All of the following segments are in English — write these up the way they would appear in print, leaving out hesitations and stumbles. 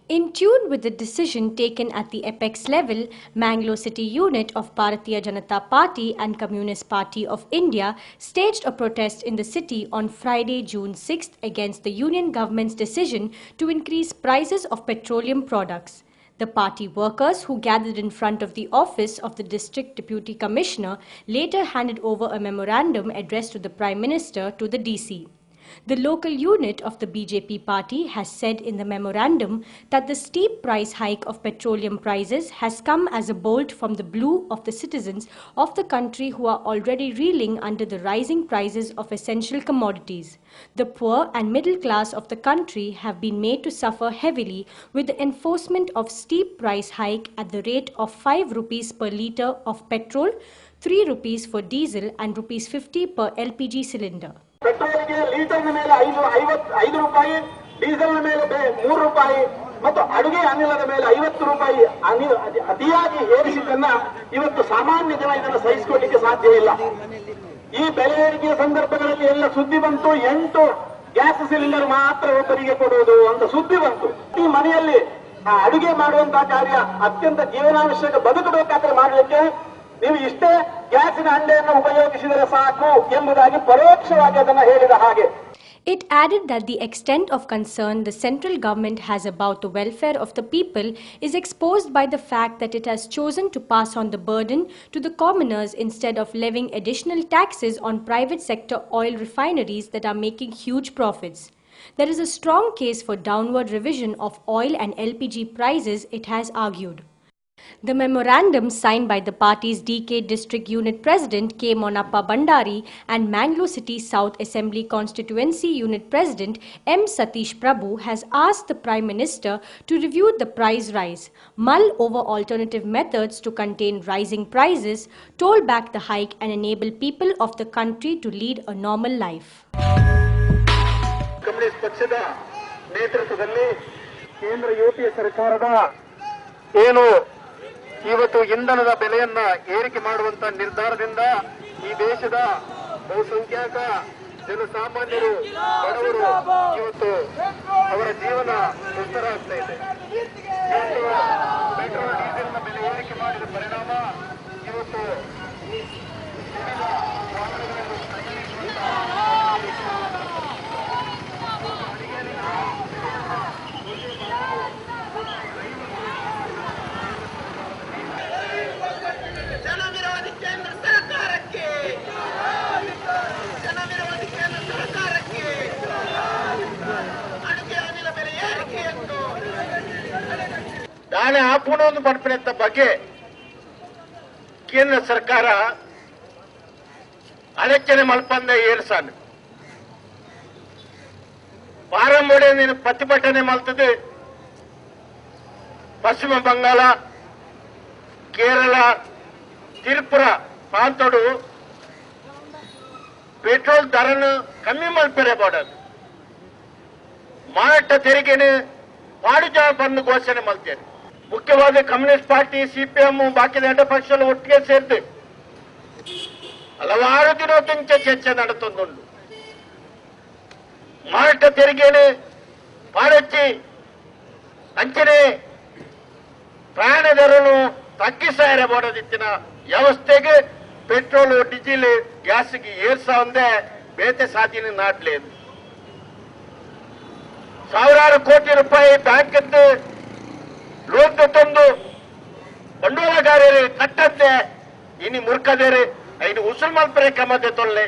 In tune with the decision taken at the apex level, Mangalore City unit of Bharatiya Janata Party and Communist Party of India staged a protest in the city on Friday, June 6th against the union government's decision to increase prices of petroleum products. The party workers who gathered in front of the office of the District Deputy Commissioner later handed over a memorandum addressed to the Prime Minister to the DC. The local unit of the BJP party has said in the memorandum that the steep price hike of petroleum prices has come as a bolt from the blue of the citizens of the country who are already reeling under the rising prices of essential commodities. The poor and middle class of the country have been made to suffer heavily with the enforcement of steep price hike at the rate of 5 rupees per litre of petrol, 3 rupees for diesel and rupees 50 per LPG cylinder. ಪೆಟ್ರೋಲ್ಗೆ ಲೀಟರ್ನ ಮೇಲೆ 5 ರೂಪಾಯಿ, ಡೀಸೆಲ್ನ ಮೇಲೆ 3 ರೂಪಾಯಿ ಮತ್ತು ಅಡುಗೆ ಅನಿಲದ ಮೇಲೆ 50 ರೂಪಾಯಿ ಅತಿಯಾಗಿ ಏರಿಸಿದ್ದನ್ನ ಇವತ್ತು ಸಾಮಾನ್ಯ ಜನ ಇದನ್ನು ಸಹಿಸಿಕೊಳ್ಳಲಿಕ್ಕೆ ಸಾಧ್ಯ ಇಲ್ಲ. ಈ ಬೆಲೆ ಏರಿಕೆಯ ಸಂದರ್ಭಗಳಲ್ಲಿ ಎಲ್ಲ ಸುದ್ದಿ ಬಂತು, 8 ಗ್ಯಾಸ್ ಸಿಲಿಂಡರ್ ಮಾತ್ರ ಒಬ್ಬರಿಗೆ ಕೊಡುವುದು ಅಂತ ಸುದ್ದಿ ಬಂತು. ಈ ಮನೆಯಲ್ಲಿ ಅಡುಗೆ ಮಾಡುವಂತಹ ಕಾರ್ಯ ಅತ್ಯಂತ ಜೀವನಾವಶ್ಯಕ, ಬದುಕಬೇಕಾದ್ರೆ ಮಾಡಲಿಕ್ಕೆ ನೀವು ಇಷ್ಟೇ ಗ್ಯಾಸಿನ ಹಂಡೆಯನ್ನು ಉಪಯೋಗಿಸಿದರೆ ಸಾಕು ಎಂಬುದಾಗಿ ಪರೋಕ್ಷವಾಗಿ ಅದನ್ನು ಹೇಳಿದ ಹಾಗೆ. It added that the extent of concern the central government has about the welfare of the people is exposed by the fact that it has chosen to pass on the burden to the commoners instead of levying additional taxes on private sector oil refineries that are making huge profits. There is a strong case for downward revision of oil and LPG prices, it has argued. The memorandum signed by the party's DK District Unit President K. Monappa Bandari and Mangalore City South Assembly Constituency Unit President M. Satish Prabhu has asked the Prime Minister to review the price rise, mull over alternative methods to contain rising prices, toll back the hike and enable people of the country to lead a normal life. Communist ಪಕ್ಷದ ನೇತೃತ್ವದಲ್ಲಿ ಕೇಂದ್ರ UPA ಸರ್ಕಾರದ ಏನು ಇವತ್ತು ಇಂಧನದ ಬೆಲೆಯನ್ನ ಏರಿಕೆ ಮಾಡುವಂತ ನಿರ್ಧಾರದಿಂದ ಈ ದೇಶದ ಬಹುಸಂಖ್ಯಾತ ಜನಸಾಮಾನ್ಯರು, ಬಡವರು ಇವತ್ತು ಅವರ ಜೀವನ ದುಸ್ತರಾಗ್ತಾ ಇದೆ. ಪೆಟ್ರೋಲ್ ಡೀಸೆಲ್ನ ಬೆಲೆ ಏರಿಕೆ ಮಾಡಿದ ಪರಿಣಾಮ ಇವತ್ತು ದಾಳಿ ಹಾಕೋಣೊಂದು ಪಡ್ಪಣೆತ್ತ ಬಗ್ಗೆ ಕೇಂದ್ರ ಸರ್ಕಾರ ಆಲೋಚನೆ ಮಲ್ಪಂದ ಏರ್ಸಾನು ಪಾರಂಬೋಡೆ ನೀನು ಪ್ರತಿಭಟನೆ ಮಲ್ತದೆ. ಪಶ್ಚಿಮ ಬಂಗಾಳ, ಕೇರಳ, ತ್ರಿಪುರ ಪ್ರಾಂತಡು ಪೆಟ್ರೋಲ್ ದರನು ಕಮ್ಮಿ ಮಲ್ಪರೆ ಮಾಡೋದು, ಮಾರಾಟ ತೆರಿಗೆನು ವಾಣಿಜ್ಯ ಪನ್ನು ಘೋಷಣೆ ಮಾಡ್ತೇನೆ. ಮುಖ್ಯವಾದ ಕಮ್ಯುನಿಸ್ಟ್ ಪಾರ್ಟಿ, ಸಿಪಿಎಂ, ಬಾಕಿ ಎಡಪಕ್ಷಗಳು ಒಟ್ಟಿಗೆ ಸೇರಿದೆ ಹಲವಾರು ದಿನದಿಂದ ಚರ್ಚೆ ನಡೆತೊಂದುಂಟು. ಮಾರಾಟ ತೆರಿಗೆನು ಪಾರಚ್ಚಿ ಅಂಚನೆ ಪ್ರಯಾಣ ದರನು ತಗ್ಗಿಸಾರ ಮಾಡೋದಿತ್ತಿನ ವ್ಯವಸ್ಥೆಗೆ ಪೆಟ್ರೋಲ್, ಡೀಸೆಲ್, ಗ್ಯಾಸ್ಗೆ ಏರ್ಸ ಒಂದೇ ಬೇತೆ ಸಾಧ್ಯನ ನಾಟ್లేదు. ಸಾವಿರಾರು ಕೋಟಿ ರೂಪಾಯಿ ಬ್ಯಾಂಕ್ ಲೋನ್ ತಂದು ಬಂಡವಾಳಗಾರರು ಕಟ್ಟತ್ತೆ ಇನ್ನು ಮುರ್ಕದೇರಿ ಐದು ಉಸುಲ್ ಮಲ್ಪರೆ ಕ್ರಮತೆ ತೊಳ್ಳೆ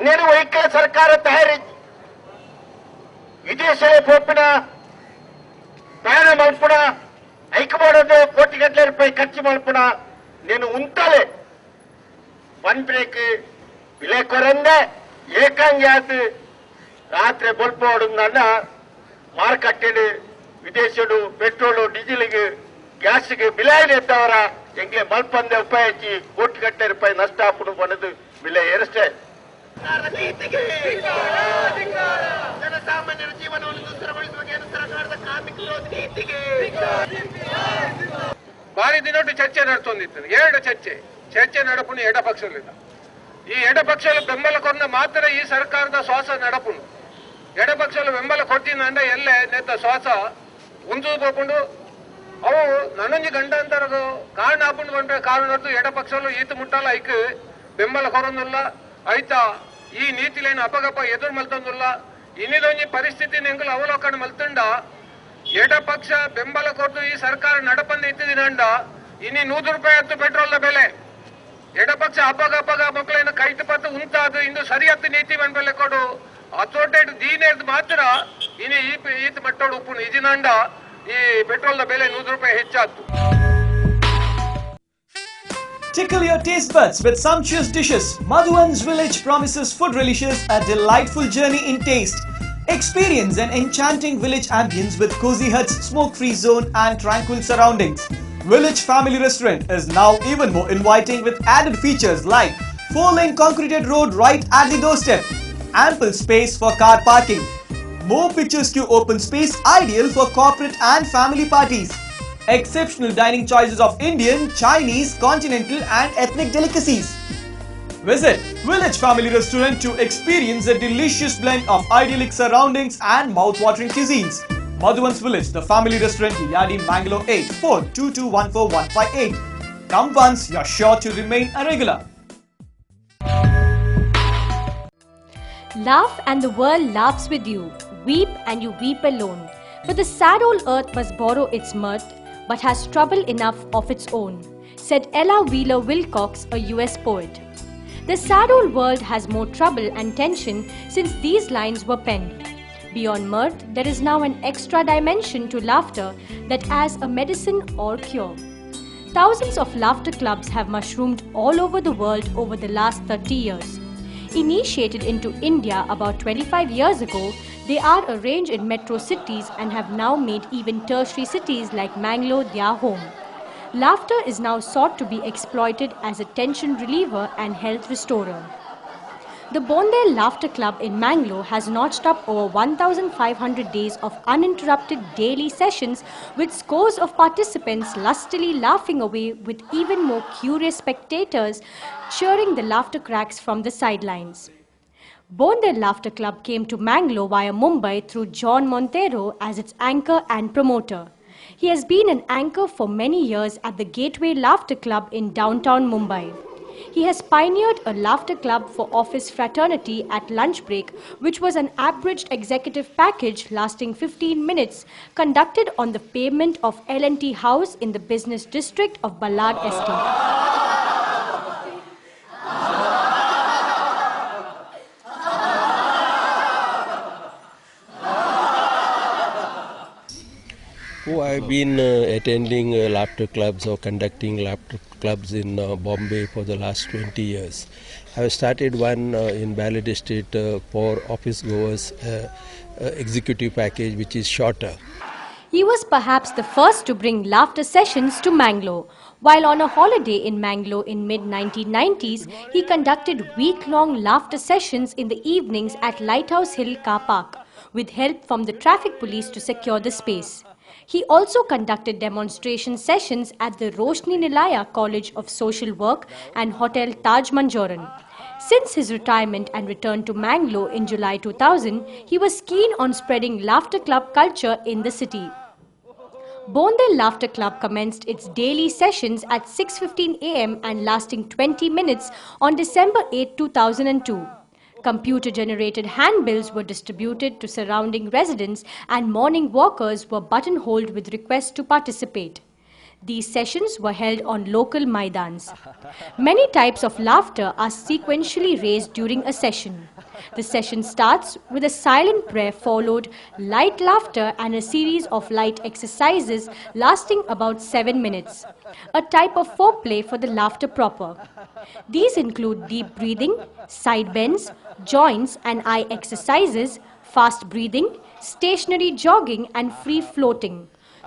నేను వైకే ಸರ್ಕಾರ ತಯಾರಿ ವಿದೇಶಕ್ಕೆ ಪೋಪಿನ ಪ್ರಯಾಣ ಮಲ್ಪುಣ ಐಕ್ ಮಾಡೋದು ಕೋಟಿಗಟ್ಟಲೆ ರೂಪಾಯಿ ಖರ್ಚು ಮಲ್ಪುಣ నేను ಉಂಟಲೆ ಒನ್ ಬ್ರೇಕ್ ವಿಲೆ ಕೊರಂದೆ ಏಕಾಂಗಿ ಆತು ರಾತ್ರಿ ಬೊಲ್ಪ ಹೊಡೆದ ಮಾರುಕಟ್ಟೆಯಲ್ಲಿ ವಿದೇಶಡು ಪೆಟ್ರೋಲು ಡೀಸೆಲ್ಗೆ ಗ್ಯಾಸ್ಗೆ ಬಿಲಾಯಿನ ಎದ್ದವರ ಎಂಗ್ಲೆ ಮಲ್ಪಂದೆ ಉಪಾಯ ಹಚ್ಚಿ ಕೋಟಿಗಟ್ಟಲೆ ರೂಪಾಯಿ ನಷ್ಟ ಹಾಕೊಂಡು ಬಂದದ್ದು ಬಿಲೆ ಏರಷ್ಟೇ ಜನಸಾಮಾನ್ಯರ ಜೀವನವನ್ನು ದುಸ್ತರಗೊಳಿಸುವ ಕೇಂದ್ರ ಸರ್ಕಾರದ ಕಾರ್ಮಿಕ ವಿರೋಧಿ ನೀತಿಗೆ ಭಾರಿ ದಿನೊಟ್ಟು ಚರ್ಚೆ ನಡ್ತೊಂದಿತ್ತು. ಎರಡು ಚರ್ಚೆ ನಡಪುನು ಎಡಪಕ್ಷಲಿಲ್ಲ. ಈ ಎಡಪಕ್ಷಲು ಬೆಂಬಲ ಕೊಟ್ಟ ಮಾತ್ರ ಈ ಸರ್ಕಾರದ ಶ್ವಾಸ ನಡಪುನು. ಎಡಪಕ್ಷಲು ಬೆಂಬಲ ಕೊಟ್ಟಿನ ಎಲ್ಲೇ ನೆತ್ತ ಶ್ವಾಸ ಉಂದು ಹೋಗ್ಕೊಂಡು ಅವು ನನೊಂಜಿ ಗಂಡಾಂತರ ಕಾರಣ ಹಾಕೊಂಡು ಬಂದ್ರೆ ಕಾರಣ ಎಡಪಕ್ಷಲು ಈತ ಮುಟ್ಟಲ್ಲ ಐಕ್ ಬೆಂಬಲ ಕೊರೊಂದಿಲ್ಲ ಆಯ್ತಾ ಈ ನೀತಿಲೇನು ಅಪಗಪ ಎದುರು ಮಲ್ತೊಂದಿಲ್ಲ. ಇನ್ನಿದೊಂಜಿ ಪರಿಸ್ಥಿತಿ ಎಂಗಲು ಅವಲೋಕನ ಮಲ್ತಂಡ ಎಡಪಕ್ಷ ಬೆಂಬಲ ಕೊಟ್ಟು ಈ ಸರ್ಕಾರ ನಡಪಂದ ಇತ್ತಿದಿನಂಡ ಇನ್ನಿ 100 ರೂಪಾಯಿ ಹತ್ತು ಪೆಟ್ರೋಲ್ನ ಬೆಲೆ ಎಡಪಕ್ಷ ಅಪಗ ಮಕ್ಕಳೇನು ಕೈತು ಪತ್ತು ಉಂಟಾದು ಇಂದು ಸರಿಯತ್ತು ನೀತಿ ಬೆಲೆ ಕೊಡು ಅಚೋಟೆಡ್ ದೀನೇದ್ ಮಾತ್ರ ಇನ್ನು ಈತ ಮಟ್ಟೋಡು ಉಪ್ಪು ಇದಿನಂಡ ಈ ಪೆಟ್ರೋಲ್ನ ಬೆಲೆ 100 ರೂಪಾಯಿ ಹೆಚ್ಚಾದ್ದು. Tickle your taste buds with sumptuous dishes. Madhuvan's Village promises food relishers a delightful journey in taste. Experience an enchanting village ambience with cozy huts, smoke-free zone and tranquil surroundings. Village Family Restaurant is now even more inviting with added features like 4-lane concreted road right at the doorstep, ample space for car parking, more picturesque open space ideal for corporate and family parties, exceptional dining choices of Indian, Chinese, continental and ethnic delicacies. Visit Village Family Restaurant to experience a delicious blend of idyllic surroundings and mouth-watering cuisines. Madhuvan's Village, the family restaurant, Yadi, Mangalore 8, 42214158. Come once, you're sure to remain a regular. Laugh and the world laughs with you. Weep and you weep alone. But the sad old earth must borrow its mirth, but has trouble enough of its own, said Ella Wheeler Wilcox, a US poet. The sad old world has more trouble and tension since these lines were penned. Beyond mirth, there is now an extra dimension to laughter that as a medicine or cure. Thousands of laughter clubs have mushroomed all over the world over the last 30 years. Initiated into India about 25 years ago, they are arranged in metro cities and have now made even tertiary cities like Mangalore their home. Laughter is now sought to be exploited as a tension reliever and health restorer. The Bondel Laughter Club in Mangalore has notched up over 1,500 days of uninterrupted daily sessions with scores of participants lustily laughing away with even more curious spectators cheering the laughter cracks from the sidelines. Bondel Laughter Club came to Mangalore via Mumbai through John Montero as its anchor and promoter. He has been an anchor for many years at the Gateway Laughter Club in downtown Mumbai. He has pioneered a laughter club for office fraternity at lunch break, which was an abridged executive package lasting 15 minutes, conducted on the pavement of L&T House in the business district of Ballard Estate. Oh, I've been attending laughter clubs or conducting laughter clubs in Bombay for the last 20 years. I started one in Ballard Estate for office goers executive package which is shorter. He was perhaps the first to bring laughter sessions to Mangalore. While on a holiday in Mangalore in mid-1990s, he conducted week-long laughter sessions in the evenings at Lighthouse Hill Car Park, with help from the traffic police to secure the space. He also conducted demonstration sessions at the Roshni Nilaya College of Social Work and Hotel Taj Manjoran. Since his retirement and return to Mangalore in July 2000, he was keen on spreading laughter club culture in the city. Bondel Laughter Club commenced its daily sessions at 6:15 am and lasting 20 minutes on December 8, 2002. Computer-generated handbills were distributed to surrounding residents and morning walkers were buttonholed with requests to participate. These sessions were held on local Maidans. Many types of laughter are sequentially raised during a session. The session starts with a silent prayer followed light laughter and a series of light exercises lasting about 7 minutes, a type of foreplay for the laughter proper. These include deep breathing, side bends, joints and eye exercises, fast breathing, stationary jogging and free floating.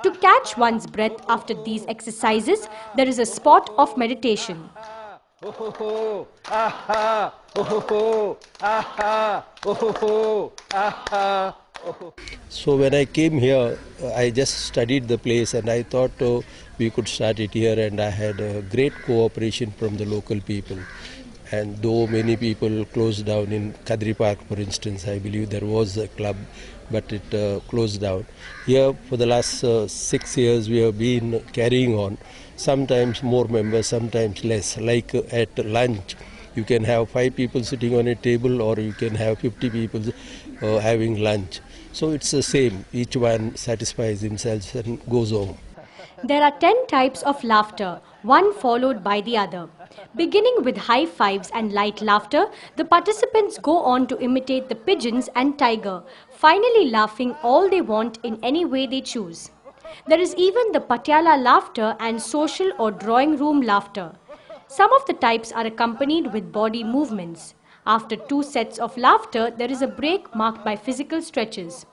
To catch one's breath after these exercises, there is a spot of meditation. Oh, aha, oh, aha, oh, aha. So when I came here, I just studied the place and I thought we could start it here, and I had a great cooperation from the local people. And though many people closed down in Kadri Park, for instance, I believe there was a club, but it closed down. Here for the last 6 years we have been carrying on, sometimes more members, sometimes less. Like at lunch, you can have 5 people sitting on a table, or you can have 50 people having lunch. So it's the same, each one satisfies himself and goes home. There are 10 types of laughter, one followed by the other. Beginning with high fives and light laughter, the participants go on to imitate the pigeons and tiger, finally laughing all they want in any way they choose. There is even the Patiala laughter and social or drawing room laughter. Some of the types are accompanied with body movements. After 2 sets of laughter, there is a break marked by physical stretches.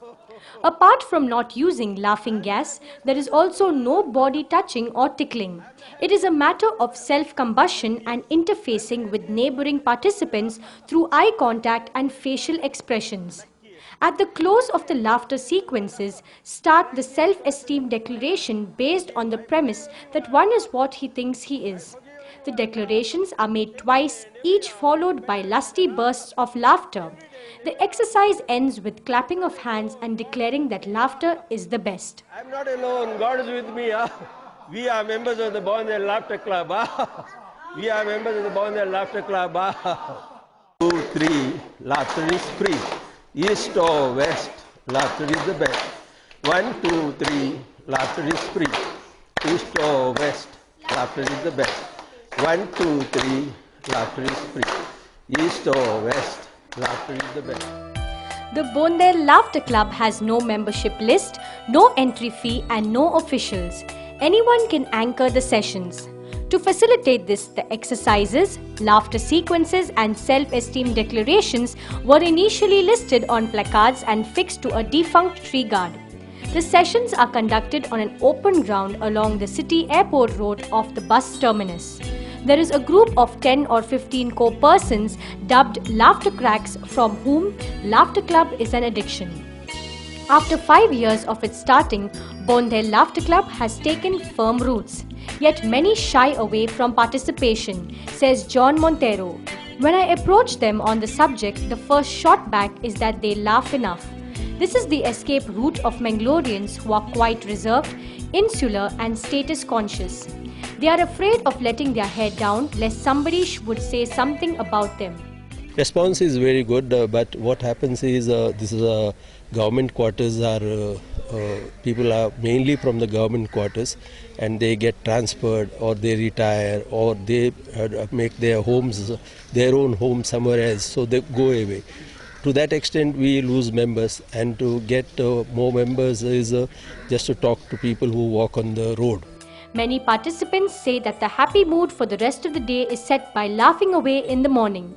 Apart from not using laughing gas, there is also no body touching or tickling. It is a matter of self-combustion and interfacing with neighboring participants through eye contact and facial expressions. At the close of the laughter sequences, start the self-esteem declaration based on the premise that one is what he thinks he is. The declarations are made twice, each followed by lusty bursts of laughter. The exercise ends with clapping of hands and declaring that laughter is the best. I'm not alone, God is with me. We are members of the Born There Laughter Club. We are members of the Born There Laughter Club. 2, 3, laughter is free. East or west, laughter is the best. 1, 2, 3, laughter is free. East or west, laughter is the best. 1, 2, 3, laughter is free. East or west, laughter is the best. The Bonder Laughter Club has no membership list, no entry fee and no officials. Anyone can anchor the sessions. To facilitate this, the exercises, laughter sequences and self-esteem declarations were initially listed on placards and fixed to a defunct tree guard. The sessions are conducted on an open ground along the city airport road of the bus terminus. There is a group of 10 or 15 co-persons dubbed Laughter Cracks, from whom Laughter Club is an addiction. After 5 years of its starting, Bonder Laughter Club has taken firm roots. Yet many shy away from participation, says John Montero. When I approach them on the subject, the first shot back is that they laugh enough. This is the escape route of Mangaloreans who are quite reserved, insular and status conscious. They are afraid of letting their hair down lest somebody would say something about them. Response is very good, but what happens is this is government quarters are people are mainly from the government quarters, and they get transferred or they retire or they make their homes, their own home somewhere else, so they go away. To that extent we lose members, and to get more members is just to talk to people who walk on the road. Many participants say that the happy mood for the rest of the day is set by laughing away in the morning.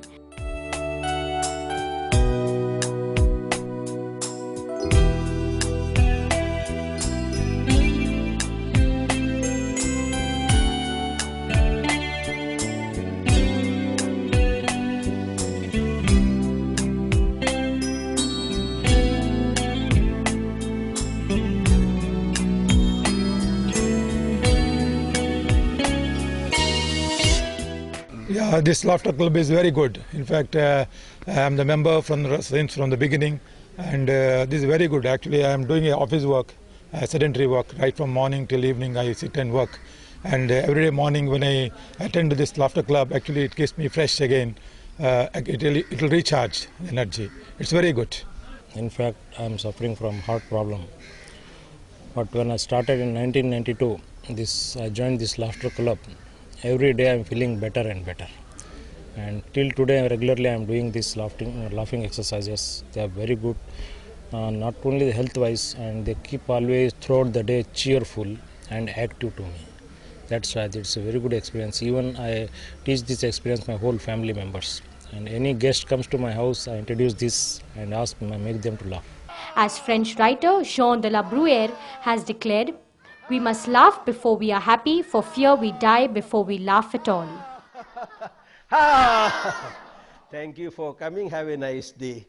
Yeah, this laughter club is very good. In fact, I am the member since from the beginning, and this is very good. Actually, I am doing office work, sedentary work, right from morning till evening. I sit and work, and every day morning when I attend to this laughter club, actually it keeps me fresh again. It will recharge energy. It's very good. In fact, I am suffering from heart problem. But when I started in 1992, I joined this laughter club. Every day I am feeling better and better, and till today regularly I am doing these laughing exercises. They are very good, not only health wise, and they keep always throughout the day cheerful and active to me. That's why it's a very good experience. Even I teach this experience my whole family members. And any guest comes to my house, I introduce this and make them to laugh. As French writer Jean de la Bruyere has declared, "We must laugh before we are happy, for fear we die before we laugh at all." Thank you for coming. Have a nice day.